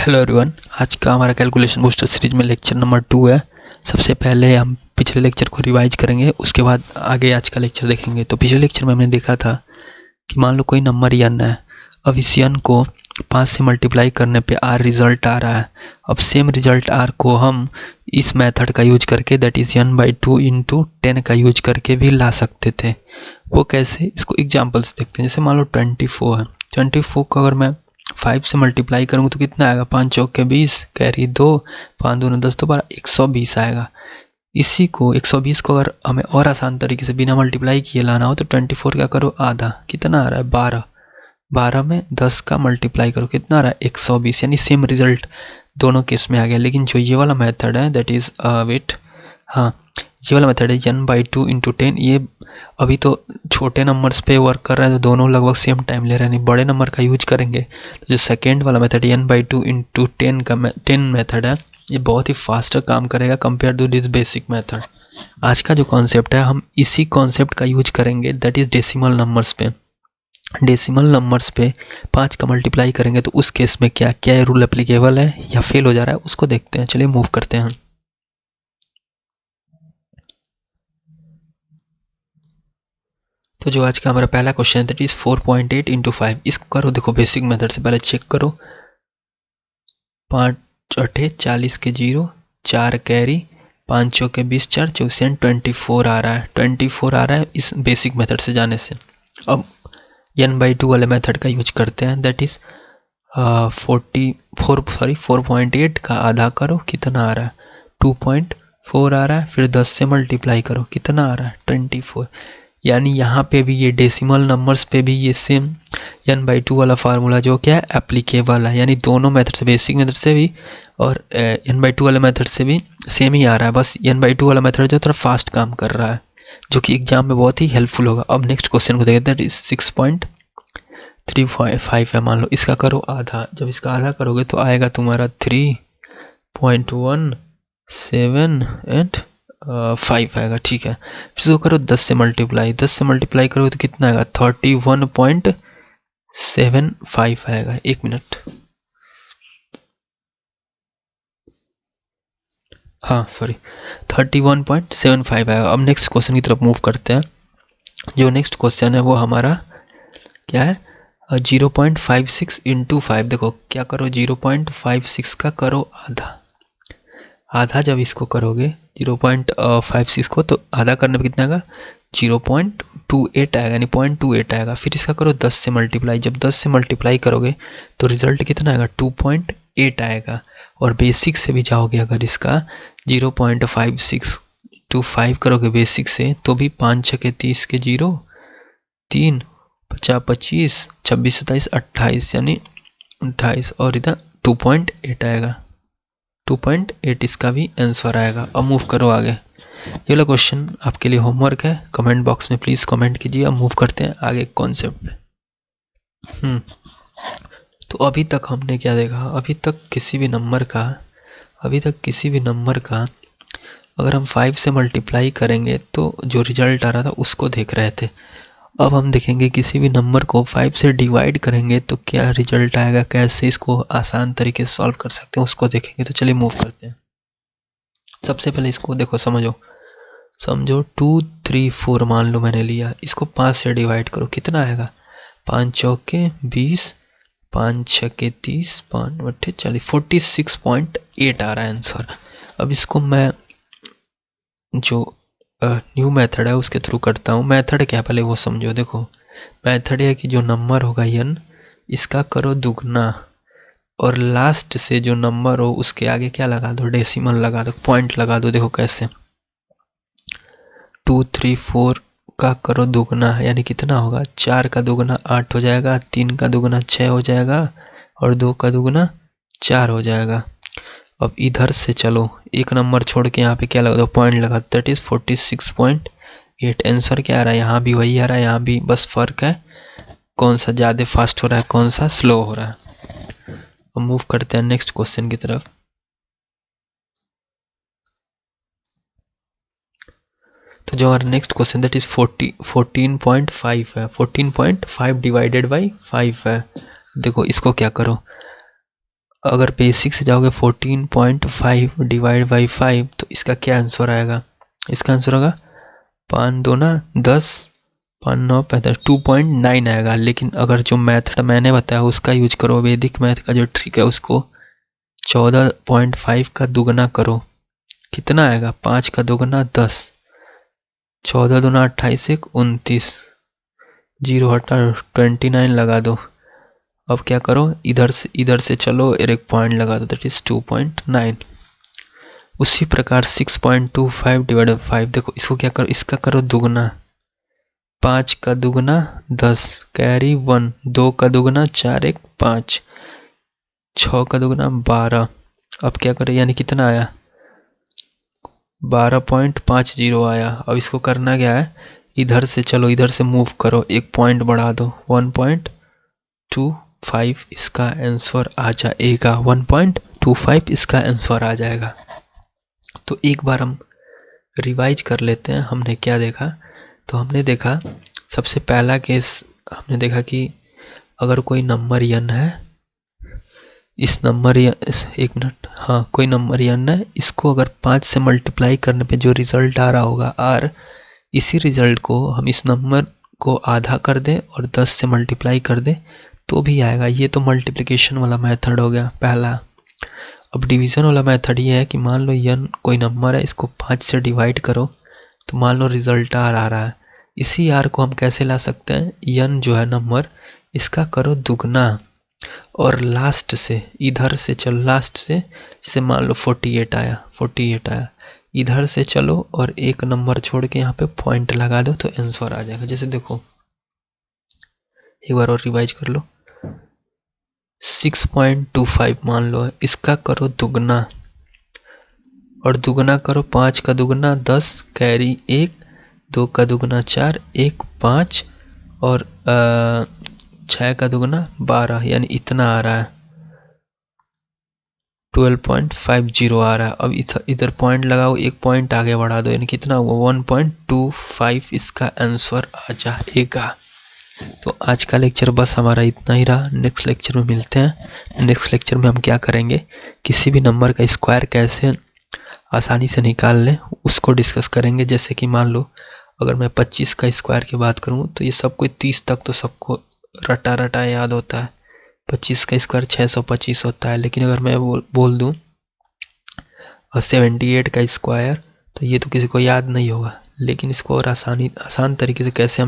Hello everyone, आज का हमारा कैलकुलेशन बूस्टर सीरीज में लेक्चर नंबर 2 है। सबसे पहले हम पिछले लेक्चर को रिवाइज करेंगे, उसके बाद आगे आज का लेक्चर देखेंगे। तो पिछले लेक्चर में हमने देखा था कि मान लो कोई नंबर n है। अब इस n को 5 से मल्टीप्लाई करने पे r रिजल्ट आ रहा है। अब सेम रिजल्ट r को हम इस मेथड का यूज करके, दैट इज़ n/2 इंटू 10 का यूज करके भी ला सकते थे। वो कैसे, इसको एग्जाम्पल से देखते हैं। जैसे मान लो 24 है। 24 को अगर मैं 5 से मल्टीप्लाई करूँगा तो कितना आएगा? 5 चौक के 20, कैरी 2, 5 दूनी 10 तो 12, 120 आएगा। इसी को 120 को अगर हमें और आसान तरीके से बिना मल्टीप्लाई किए लाना हो तो 24 क्या करो, आधा, कितना आ रहा है? 12। 12 में 10 का मल्टीप्लाई करो, कितना आ रहा है? 120। यानी सेम रिजल्ट दोनों केस में आ गया। लेकिन जो ये वाला मेथड है, दैट इज़ ये वाला मेथड है n/2 इंटू 10। ये अभी तो छोटे नंबर्स पे वर्क कर रहा है, तो दोनों लगभग सेम टाइम ले रहे हैं। बड़े नंबर का यूज करेंगे तो जो सेकेंड वाला मेथड है n/2 इंटू 10 का 10 मेथड है, ये बहुत ही फास्टर काम करेगा compare to this basic method. आज का जो कॉन्सेप्ट है, हम इसी कॉन्सेप्ट का यूज करेंगे, दैट इज़ डेसिमल नंबर्स पे। डेसिमल नंबर्स पे 5 का मल्टीप्लाई करेंगे तो उस केस में क्या क्या रूल एप्लीकेबल है या फेल हो जा रहा है, उसको देखते हैं। चलिए मूव करते हैं। तो जो आज का हमारा पहला क्वेश्चन है, दैट इज 4.8 इंटू 5। इसको करो, देखो बेसिक मेथड से पहले चेक करो। 5 8 40 के 0, 4 कैरी, 5 चौके 20, 4 चौसे 24 आ रहा है। 24 आ रहा है इस बेसिक मेथड से जाने से। अब n/2 वाले मेथड का यूज करते हैं, दैट इज 4.8 का आधा करो, कितना आ रहा है? 2.4 आ रहा है। फिर 10 से मल्टीप्लाई करो, कितना आ रहा है? 24। यानी यहाँ पे भी ये डेसिमल नंबर्स पे भी ये सेम n/2 वाला फार्मूला जो क्या है, एप्लीकेबल है। यानी दोनों मेथड से, बेसिक मेथड से भी और n/2 वाले मेथड से भी सेम ही आ रहा है। बस n/2 वाला मेथड जो थोड़ा फास्ट काम कर रहा है, जो कि एग्जाम में बहुत ही हेल्पफुल होगा। अब नेक्स्ट क्वेश्चन को देखते हैं, दैट इज 6.35 है। मान लो इसका करो आधा। जब इसका आधा करोगे तो आएगा तुम्हारा 3.178 आएगा, ठीक है। फिर इसको करो 10 से मल्टीप्लाई। 10 से मल्टीप्लाई करोगे तो कितना आएगा? 31.75 आएगा। 1 मिनट, हाँ सॉरी, 31.75 आएगा। अब नेक्स्ट क्वेश्चन की तरफ मूव करते हैं। जो नेक्स्ट क्वेश्चन है वो हमारा क्या है? 0.56 इंटू 5। देखो क्या करो, 0.56 का करो आधा। आधा जब इसको करोगे 0.56 को, तो आधा करने पे कितना आएगा? 0.28 आएगा, यानी 0.28 आएगा। फिर इसका करो 10 से मल्टीप्लाई। जब 10 से मल्टीप्लाई करोगे तो रिजल्ट कितना आएगा? 2.8 आएगा। और बेसिक से भी जाओगे अगर इसका 0.56 टू 5 करोगे बेसिक से, तो भी 5 6 के 30 के 0, 3 50 25 26 27 28, यानी 28। और इधर 2.8 आएगा। 2.8 इसका भी आंसर आएगा। अब मूव करो आगे। ये वाला क्वेश्चन आपके लिए होमवर्क है, कमेंट बॉक्स में प्लीज़ कमेंट कीजिए। अब मूव करते हैं आगे कॉन्सेप्ट पे। तो अभी तक हमने क्या देखा? अभी तक किसी भी नंबर का अगर हम 5 से मल्टीप्लाई करेंगे तो जो रिजल्ट आ रहा था उसको देख रहे थे। अब हम देखेंगे किसी भी नंबर को 5 से डिवाइड करेंगे तो क्या रिजल्ट आएगा, कैसे इसको आसान तरीके से सॉल्व कर सकते हैं उसको देखेंगे। तो चलिए मूव करते हैं। सबसे पहले इसको देखो, समझो 2 3 4 मान लो मैंने लिया। इसको 5 से डिवाइड करो, कितना आएगा? 5 चौके 20, 5 6 के 30, 5 8 40, 46.8 आ रहा है आंसर। अब इसको मैं जो न्यू मेथड है उसके थ्रू करता हूँ। मेथड क्या पहले वो समझो। देखो मेथड है कि जो नंबर होगा n, इसका करो दुगना, और लास्ट से जो नंबर हो उसके आगे क्या लगा दो? डेसिमल लगा दो, पॉइंट लगा दो। देखो कैसे, 2 3 4 का करो दुगना, यानी कितना होगा? 4 का दुगना 8 हो जाएगा, 3 का दुगना 6 हो जाएगा, और 2 का दुगना 4 हो जाएगा। अब इधर से चलो, एक नंबर छोड़ के यहाँ पे क्या लगा दो? पॉइंट लगा, दैट इज 46.8। आंसर क्या आ रहा है? यहाँ भी वही आ रहा है, यहाँ भी, बस फर्क है कौन सा ज़्यादा फास्ट हो रहा है, कौन सा स्लो हो रहा है। अब मूव करते हैं नेक्स्ट क्वेश्चन की तरफ। तो जो हमारा नेक्स्ट क्वेश्चन दैट इज 14.5 है। 14.5 डिवाइडेड बाई 5 है। देखो इसको क्या करो, अगर बेसिक से जाओगे 14.5 डिवाइड बाई 5 तो इसका क्या आंसर आएगा? इसका आंसर होगा 5 दूना 10, 5 9 35, 2.9 आएगा। लेकिन अगर जो मेथड मैंने बताया उसका यूज करो, वैदिक मैथ का जो ट्रिक है उसको 14.5 का दुगना करो, कितना आएगा? 5 का दुगना 10, 14 दूना 28, 29, 0 हटा 29 लगा दो। अब क्या करो, इधर से चलो और एक पॉइंट लगा दो, दैट इज 2.9। उसी प्रकार 6.25 डिवाइड बाई 5, देखो इसको क्या करो, इसका करो दुगना, 5 का दुगना 10 कैरी 1, 2 का दुगना 4 1 5, 6 का दुगना 12। अब क्या करें, यानी कितना आया? 12.50 आया। अब इसको करना क्या है, इधर से चलो, इधर से मूव करो, एक पॉइंट बढ़ा दो, 1.25 इसका आंसर आ जाएगा। 1.25 इसका आंसर आ जाएगा। तो एक बार हम रिवाइज कर लेते हैं, हमने क्या देखा। तो हमने देखा सबसे पहला केस, हमने देखा कि अगर कोई नंबर n है, इस नंबर या एक मिनट, हाँ कोई नंबर n है, इसको अगर 5 से मल्टीप्लाई करने पे जो रिजल्ट आ रहा होगा r, इसी रिजल्ट को हम इस नंबर को आधा कर दें और 10 से मल्टीप्लाई कर दें तो भी आएगा। ये तो मल्टीप्लिकेशन वाला मेथड हो गया पहला। अब डिवीज़न वाला मेथड ये है कि मान लो n कोई नंबर है, इसको 5 से डिवाइड करो तो मान लो रिजल्ट r आ रहा है। इसी r को हम कैसे ला सकते हैं, n जो है नंबर, इसका करो दुगना और लास्ट से, इधर से चलो लास्ट से, जैसे मान लो 48 आया, 48 आया, इधर से चलो और एक नंबर छोड़ के यहाँ पे पॉइंट लगा दो तो आंसर आ जाएगा। जैसे देखो एक बार और रिवाइज कर लो, 6.25 मान लो, इसका करो दुगना और दुगना करो, 5 का दुगना 10 कैरी 1, 2 का दुगना 4 1 5 और 6 का दुगना 12, यानी इतना आ रहा है, 12.50 आ रहा है। अब इधर पॉइंट लगाओ, एक पॉइंट आगे बढ़ा दो, यानी कितना हुआ 1.25 इसका आंसर आ जाएगा। तो आज का लेक्चर बस हमारा इतना ही रहा। नेक्स्ट लेक्चर में मिलते हैं। नेक्स्ट लेक्चर में हम क्या करेंगे, किसी भी नंबर का स्क्वायर कैसे आसानी से निकाल लें उसको डिस्कस करेंगे। जैसे कि मान लो अगर मैं 25 का स्क्वायर की बात करूं तो ये सब कोई 30 तक तो सबको रटा याद होता है, 25 का स्क्वायर 625 होता है। लेकिन अगर मैं बोल दूं 78 का स्क्वायर तो ये तो किसी को याद नहीं होगा। लेकिन इसको और आसान तरीके से कैसे हम